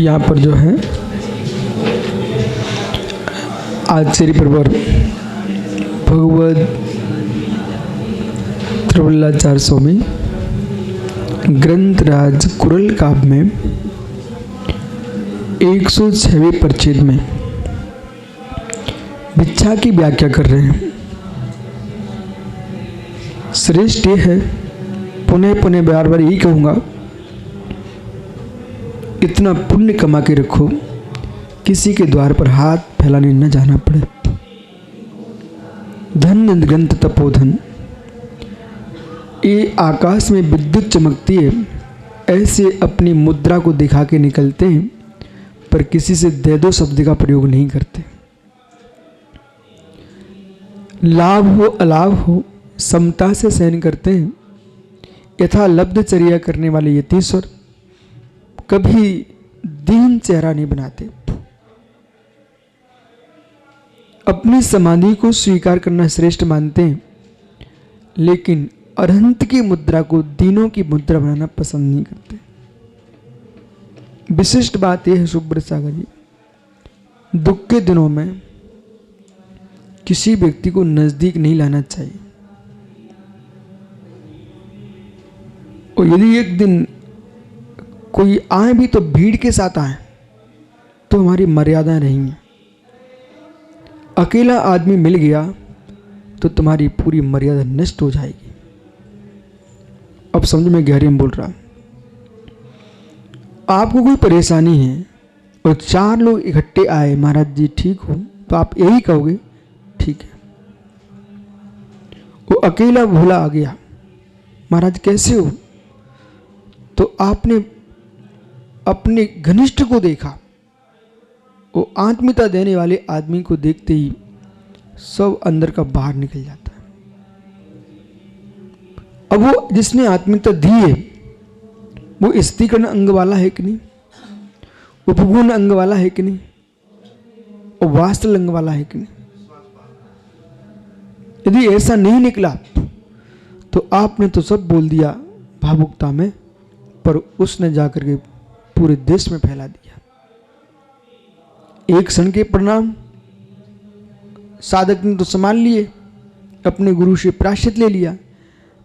यहाँ पर जो है आचार्य प्रवर भगवद त्रिवल्लाचार्य स्वामी ग्रंथराज कुरल काव्य में 106वें परिच्छेद में भिक्षा की व्याख्या कर रहे हैं। श्रेष्ठ ये है, पुनः पुनः बार बार यही कहूँगा, इतना पुण्य कमा के रखो किसी के द्वार पर हाथ फैलाने न जाना पड़े। धन ग्रंथ तपोधन, ये आकाश में विद्युत चमकती है, ऐसे अपनी मुद्रा को दिखा के निकलते हैं, पर किसी से दे दो शब्द का प्रयोग नहीं करते। लाभ हो अलाभ हो समता से सहन करते हैं। यथा लब्धचर्या करने वाले यतीश्वर कभी दीन चेहरा नहीं बनाते। अपनी समाधि को स्वीकार करना श्रेष्ठ मानते हैं, लेकिन अरहंत की मुद्रा को दीनों की मुद्रा बनाना पसंद नहीं करते। विशिष्ट बात यह है सुब्रत सागर जी, दुख के दिनों में किसी व्यक्ति को नजदीक नहीं लाना चाहिए। और यदि एक दिन कोई आए भी तो भीड़ के साथ आए तो हमारी मर्यादा रहेंगी। अकेला आदमी मिल गया तो तुम्हारी पूरी मर्यादा नष्ट हो जाएगी। अब समझ में गहरी में बोल रहा, आपको कोई परेशानी है और 4 लोग इकट्ठे आए, महाराज जी ठीक हो, तो आप यही कहोगे ठीक है। वो अकेला भोला आ गया, महाराज कैसे हो, तो आपने अपने घनिष्ठ को देखा। वो आत्मीयता देने वाले आदमी को देखते ही सब अंदर का बाहर निकल जाता है। अब वो जिसने आत्मीयता दी है वो स्त्रीकरण अंग वाला है कि नहीं, उपगुण अंग वाला है कि नहीं, और वास्तव अंग वाला है कि नहीं। यदि ऐसा नहीं निकला तो आपने तो सब बोल दिया भावुकता में, पर उसने जाकर के पूरे देश में फैला दिया। एक क्षण के परिणाम साधक ने तो संभाल लिए, अपने गुरु से प्रायश्चित ले लिया,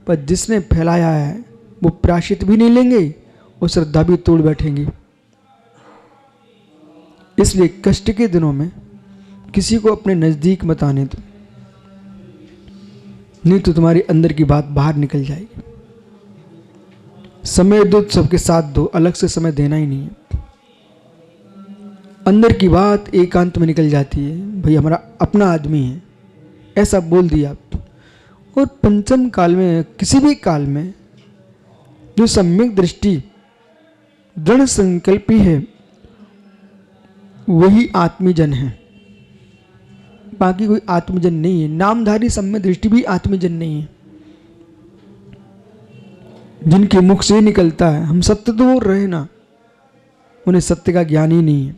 पर जिसने फैलाया है वो प्रायश्चित भी नहीं लेंगे और श्रद्धा भी तोड़ बैठेंगे। इसलिए कष्ट के दिनों में किसी को अपने नजदीक मत आने दो, नहीं तो तुम्हारी अंदर की बात बाहर निकल जाएगी। समय दो, सबके साथ दो, अलग से समय देना ही नहीं है। अंदर की बात एकांत में निकल जाती है, भाई हमारा अपना आदमी है, ऐसा बोल दिया। और पंचम काल में, किसी भी काल में जो सम्यक दृष्टि दृढ़ संकल्पी है वही आत्मीजन है, बाकी कोई आत्मजन नहीं है। नामधारी सम्यक दृष्टि भी आत्मजन नहीं है। जिनके मुख से निकलता है हम सत्य तो बोल रहे ना, उन्हें सत्य का ज्ञान ही नहीं है।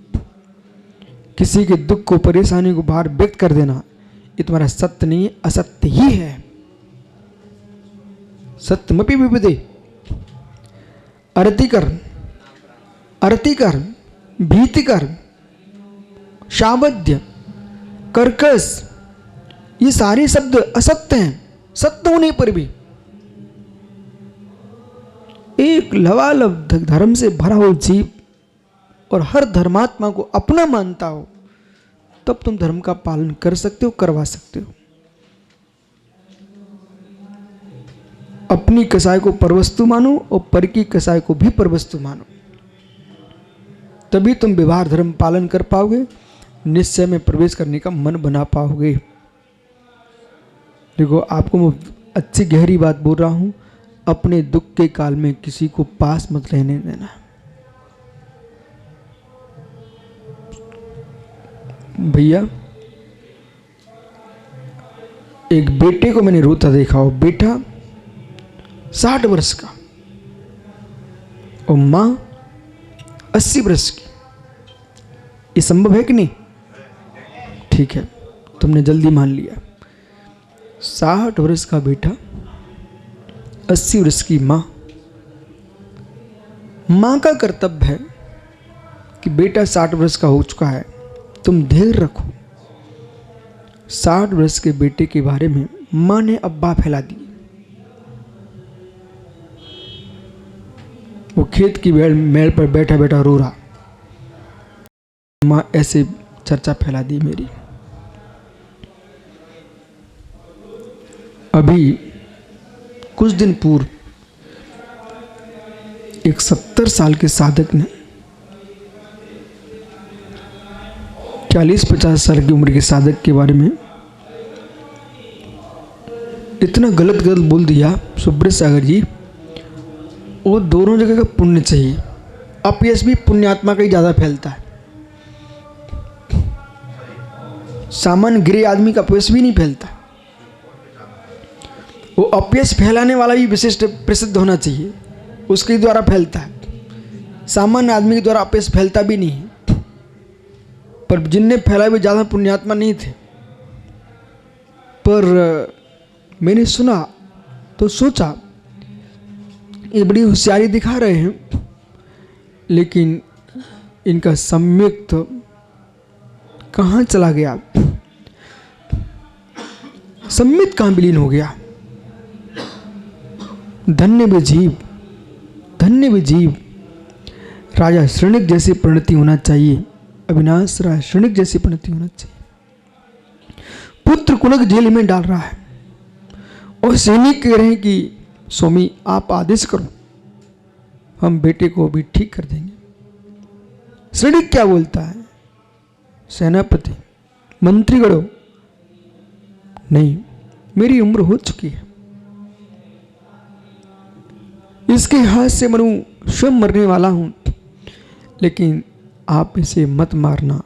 किसी के दुख को, परेशानी को बाहर व्यक्त कर देना, ये तुम्हारा सत्य नहीं है, असत्य ही है। सत्यमपि विपदे, अरतिकर, अरतिकर, भीतिकर, शावध्य, कर्कश, ये सारे शब्द असत्य हैं। सत्य होने पर भी एक लवालब धर्म से भरा हुआ जीव और हर धर्मात्मा को अपना मानता हो, तब तुम धर्म का पालन कर सकते हो, करवा सकते हो। अपनी कसाई को परवस्तु मानो और पर की कसाई को भी परवस्तु मानो, तभी तुम व्यवहार धर्म पालन कर पाओगे, निश्चय में प्रवेश करने का मन बना पाओगे। देखो, आपको मैं अच्छी गहरी बात बोल रहा हूं, अपने दुख के काल में किसी को पास मत रहने देना। भैया, एक बेटे को मैंने रोता देखा हो, बेटा 60 वर्ष का और मां 80 वर्ष की। ये संभव है कि नहीं? ठीक है, तुमने जल्दी मान लिया। 60 वर्ष का बेटा, 80 वर्ष की मां। मां का कर्तव्य है कि बेटा 60 वर्ष का हो चुका है, तुम धैर्य रखो। 60 वर्ष के बेटे के बारे में मां ने अब्बा फैला दी। वो खेत की मेड़ पर बैठा बैठा रो रहा। मां ऐसे चर्चा फैला दी मेरी। अभी कुछ दिन पूर्व एक 70 साल के साधक ने 40-50 साल की उम्र के साधक के बारे में इतना गलत बोल दिया, सुब्रत सागर जी, वो दोनों जगह का पुण्य चाहिए। अपयश भी पुण्यात्मा का ही ज़्यादा फैलता है। सामान्य गिरे आदमी का अपयश भी नहीं फैलता। वो अपयश फैलाने वाला भी विशिष्ट प्रसिद्ध होना चाहिए, उसके द्वारा फैलता है। सामान्य आदमी के द्वारा अपयश फैलता भी नहीं है। पर जिनने फैला भी ज़्यादा पुण्यात्मा नहीं थे। पर मैंने सुना तो सोचा ये बड़ी होशियारी दिखा रहे हैं, लेकिन इनका सम्यक कहाँ चला गया, सम्मित कहाँ विलीन हो गया। धन्य वे जीव, धन्य वे जीव। राजा श्रेणिक जैसी परिणति होना चाहिए, अविनाश राय श्रेणिक जैसी परिणति होना चाहिए। पुत्र कुनक जेल में डाल रहा है और सैनिक कह रहे हैं कि स्वामी आप आदेश करो, हम बेटे को भी ठीक कर देंगे। श्रेणिक क्या बोलता है? सेनापति, मंत्रीगणों, नहीं, मेरी उम्र हो चुकी है, इसके हाथ से मनु स्वयं मरने वाला हूं, लेकिन आप इसे मत मारना,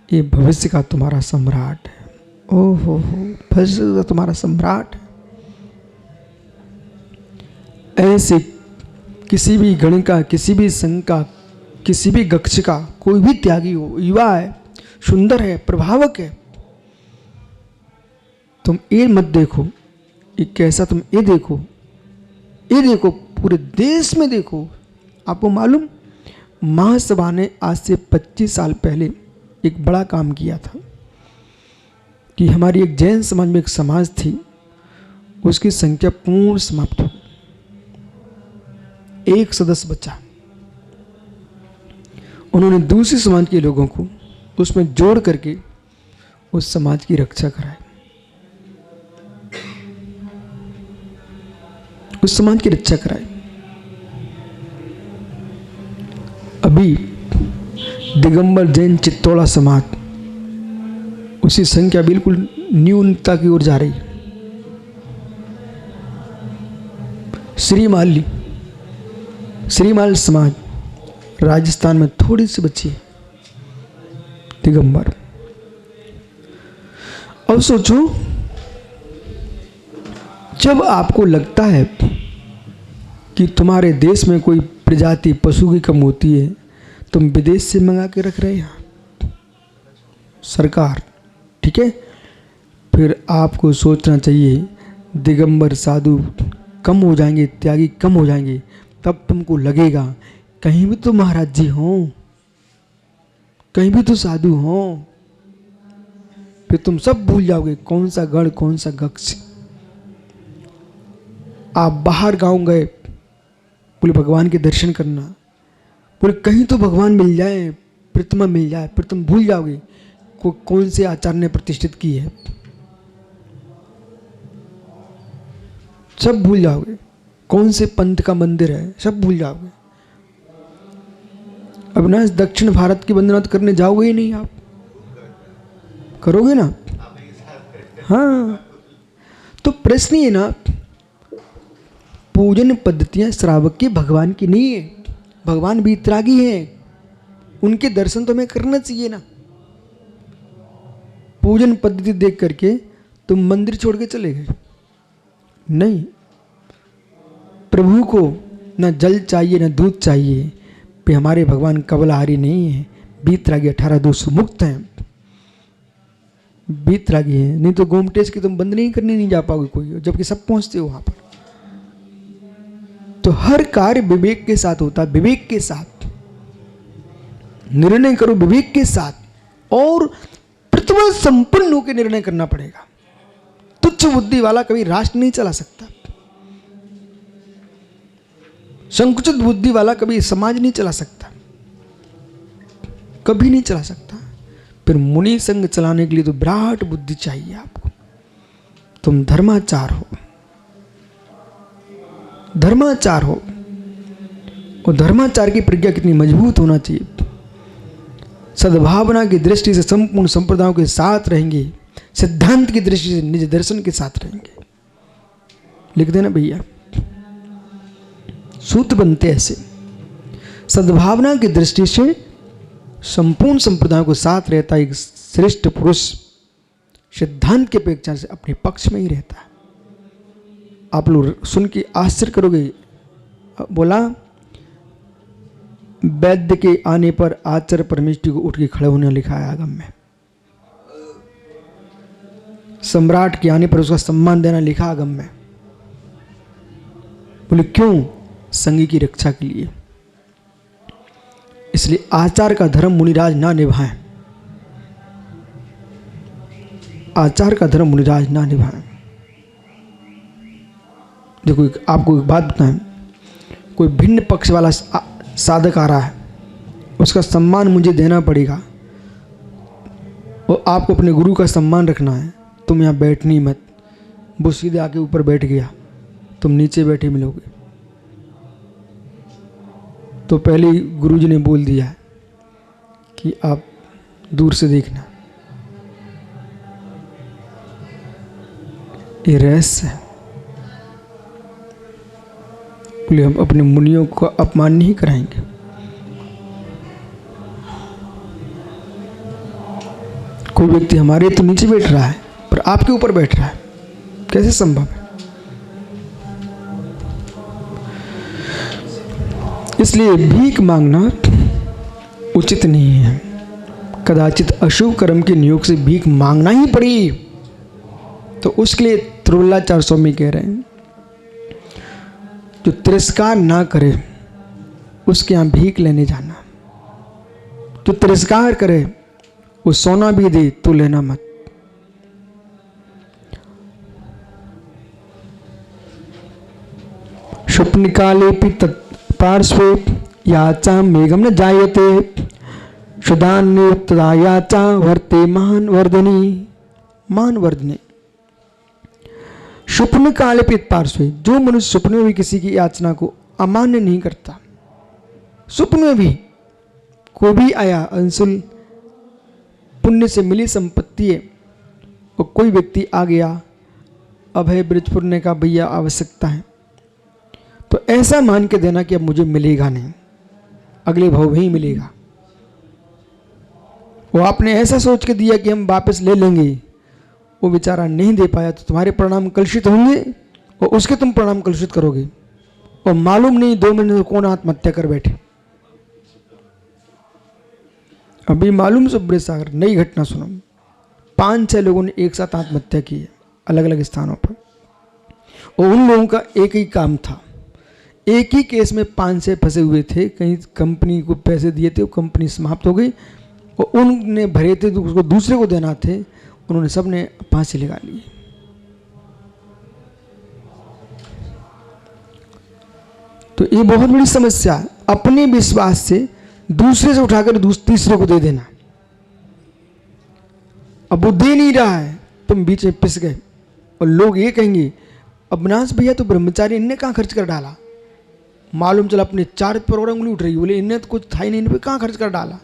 ये भविष्य का तुम्हारा सम्राट है। ओहो हो, भविष्य का तुम्हारा सम्राट है। ऐसे किसी भी गण का, किसी भी संघ का, किसी भी गक्ष का कोई भी त्यागी हो, युवा है, सुंदर है, प्रभावक है, तुम ये मत देखो ये कैसा, तुम ये देखो, ये देखो, पूरे देश में देखो। आपको मालूम, महासभा ने आज से 25 साल पहले एक बड़ा काम किया था कि हमारी एक जैन समाज में एक समाज थी, उसकी संख्या पूर्ण समाप्त हो, एक सदस्य बचा। उन्होंने दूसरे समाज के लोगों को उसमें जोड़ करके उस समाज की रक्षा कराई, उस समाज की रक्षा कराई। अभी दिगंबर जैन चित्तौड़ा समाज, उसी संख्या बिल्कुल न्यूनता की ओर जा रही। श्रीमाल समाज राजस्थान में थोड़ी सी बची है, दिगंबर। अब सोचो, जब आपको लगता है कि तुम्हारे देश में कोई प्रजाति पशु की कम होती है, तुम विदेश से मंगा के रख रहे हैं यहाँ सरकार, ठीक है, फिर आपको सोचना चाहिए दिगंबर साधु कम हो जाएंगे, त्यागी कम हो जाएंगे, तब तुमको लगेगा कहीं भी तो महाराज जी हों, कहीं भी तो साधु हों। फिर तुम सब भूल जाओगे कौन सा गण कौन सा गक्ष। आप बाहर गांव गए, बोले भगवान के दर्शन करना, बोले कहीं तो भगवान मिल जाए, प्रतिमा मिल जाए, फिर तुम भूल जाओगे कौन से आचार्य ने प्रतिष्ठित की है, सब भूल जाओगे, कौन से पंथ का मंदिर है, सब भूल जाओगे। अविनाश, दक्षिण भारत की वंदना तो करने जाओगे ही नहीं, आप करोगे ना? हाँ, तो प्रश्न ये ना, पूजन पद्धतियां श्रावक की भगवान की नहीं है, भगवान वीतरागी हैं, उनके दर्शन तो हमें करना चाहिए ना। पूजन पद्धति देख करके तुम मंदिर छोड़ के चले गए, नहीं, प्रभु को न जल चाहिए न दूध चाहिए, पे हमारे भगवान कबलहारी नहीं है, वीतरागी 18 दोष मुक्त हैं, वीतरागी है। नहीं तो गोमटेश की तुम बंद नहीं करने नहीं जा पाओगे कोई, जबकि सब पहुंचते हो वहां पर। तो हर कार्य विवेक के साथ होता है, विवेक के साथ। निर्णय करो विवेक के साथ और प्रतिभा संपन्न होकर निर्णय करना पड़ेगा। तुच्छ बुद्धि वाला कभी राष्ट्र नहीं चला सकता, संकुचित बुद्धि वाला कभी समाज नहीं चला सकता, कभी नहीं चला सकता। फिर मुनि संग चलाने के लिए तो विराट बुद्धि चाहिए आपको। तुम धर्माचार हो, धर्माचार हो, और धर्माचार की प्रज्ञा कितनी मजबूत होना चाहिए। सद्भावना की दृष्टि से संपूर्ण संप्रदायों के साथ रहेंगे, सिद्धांत की दृष्टि से निज दर्शन के साथ रहेंगे। लिख देना भैया, सूत्र बनते ऐसे। सद्भावना की दृष्टि से संपूर्ण संप्रदायों को साथ रहता एक श्रेष्ठ पुरुष सिद्धांत की अपेक्षा से अपने पक्ष में ही रहता है। आप लोग सुन के आश्चर्य करोगे। बोला वैद्य के आने पर आचार्य परमेष्टि को उठ के खड़े होने लिखा है आगम में। सम्राट के आने पर उसका सम्मान देना लिखा आगम में। बोले क्यों? संगी की रक्षा के लिए। इसलिए आचार का धर्म मुनिराज ना निभाएं, आचार का धर्म मुनिराज ना निभाएं। देखो आपको एक बात बताएं, कोई भिन्न पक्ष वाला साधक आ रहा है, उसका सम्मान मुझे देना पड़ेगा, और आपको अपने गुरु का सम्मान रखना है। तुम यहाँ बैठनी मत, वो सीधे आके ऊपर बैठ गया, तुम नीचे बैठे मिलोगे। तो पहले गुरुजी ने बोल दिया कि आप दूर से देखना, ये रहस्य है। बोले हम अपने मुनियों को अपमान नहीं कराएंगे। कोई व्यक्ति हमारे तो नीचे बैठ रहा है पर आपके ऊपर बैठ रहा है, कैसे संभव है? इसलिए भीख मांगना उचित नहीं है। कदाचित अशुभ कर्म के नियोग से भीख मांगना ही पड़ी तो उसके लिए त्रिवल्लाचार्य स्वामी कह रहे हैं, जो तिरस्कार ना करे उसके यहाँ भीख लेने जाना, जो तिरस्कार करे वो सोना भी दे तो लेना मत। स्वप्न काले पार्श्वे याचा मेघम न जायते सुदान्योत्तदा याचा वर्ते मान वर्धनी मान वर्धने। स्वप्न काले पार्श्वे, जो मनुष्य स्वप्न में भी किसी की याचना को अमान्य नहीं करता, स्वप्न में भी कोई भी आया, अंशुल पुण्य से मिली संपत्ति है, और कोई व्यक्ति आ गया अभय ब्रजपुर ने कहा भैया आवश्यकता है, तो ऐसा मान के देना कि अब मुझे मिलेगा नहीं, अगले भाव में ही मिलेगा। वो आपने ऐसा सोच के दिया कि हम वापस ले लेंगे, वो बेचारा नहीं दे पाया, तो तुम्हारे प्रणाम कलुषित होंगे और उसके तुम प्रणाम कलुषित करोगे, और मालूम नहीं 2 महीने कौन आत्महत्या कर बैठे। अभी मालूम सुब्रत सागर नई घटना सुनो, 5-6 लोगों ने एक साथ आत्महत्या की है अलग अलग स्थानों पर, और उन लोगों का एक ही काम था, एक ही केस में 5-6 फंसे हुए थे। कहीं कंपनी को पैसे दिए थे, वो कंपनी समाप्त हो गई, और उनने भरे थे तो उसको दूसरे को देना थे, उन्होंने सबने फांसी लगा ली। तो ये बहुत बड़ी समस्या है, अपने विश्वास से दूसरे से उठाकर तीसरे को दे देना। अब वो दे नहीं रहा है, तुम बीच में पिस गए, और लोग ये कहेंगे अविनाश भैया तो ब्रह्मचारी, इनने कहाँ खर्च कर डाला। मालूम चला अपने 4 पर उंगली उठ रही, बोले इनने तो कुछ था ही नहीं, इन पे कहाँ खर्च कर डाला।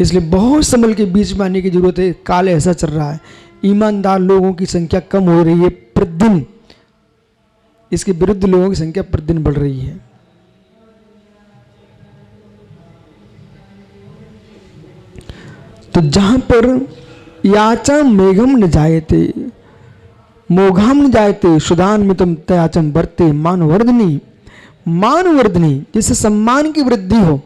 इसलिए बहुत संभल के बीच में आने की जरूरत है। काल ऐसा चल रहा है, ईमानदार लोगों की संख्या कम हो रही है प्रतिदिन, इसके विरुद्ध लोगों की संख्या प्रतिदिन बढ़ रही है। तो जहां पर याचा मेघम न जायते मोघाम न जायते सुदान में तुम तयाचम बरते मानवर्धनी मानवर्धनी, जिससे सम्मान की वृद्धि हो।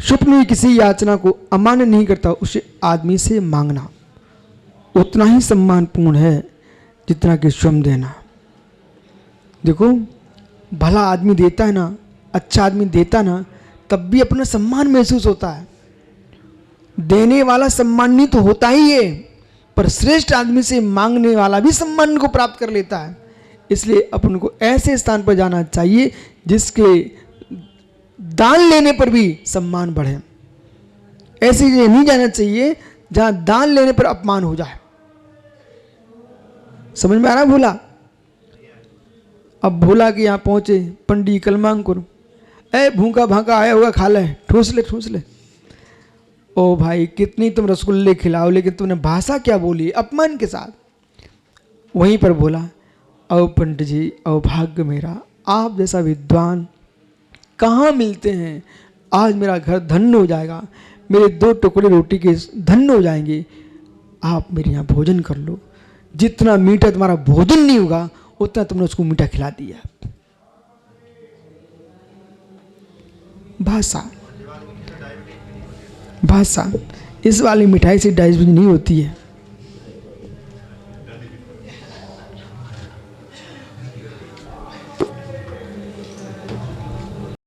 स्वप्न में किसी याचना को अमान्य नहीं करता, उसे आदमी से मांगना उतना ही सम्मानपूर्ण है जितना कि स्वयं देना। देखो भला आदमी देता है ना, अच्छा आदमी देता ना, तब भी अपना सम्मान महसूस होता है। देने वाला सम्मानित तो होता ही है, पर श्रेष्ठ आदमी से मांगने वाला भी सम्मान को प्राप्त कर लेता है। इसलिए अपन को ऐसे स्थान पर जाना चाहिए जिसके दान लेने पर भी सम्मान बढ़े। ऐसी जगह नहीं जाना चाहिए जहां दान लेने पर अपमान हो जाए। समझ में आ रहा भोला? अब भोला के यहाँ पहुंचे, पंडित कलमांकुर, ए भूखा भाका आया होगा, खा ले, ठूस ले ठूस ले। ओ भाई कितनी तुम रसगुल्ले खिलाओ, लेकिन तुमने भाषा क्या बोली अपमान के साथ। वहीं पर बोला, ओ पंडित जी अभाग्य मेरा, आप जैसा विद्वान कहाँ मिलते हैं। आज मेरा घर धन्य हो जाएगा, मेरे 2 टुकड़े रोटी के धन्य हो जाएंगे। आप मेरे यहाँ भोजन कर लो। जितना मीठा तुम्हारा भोजन नहीं होगा उतना तुमने उसको मीठा खिला दिया। भाषा, इस वाली मिठाई से डायबिटीज नहीं होती है।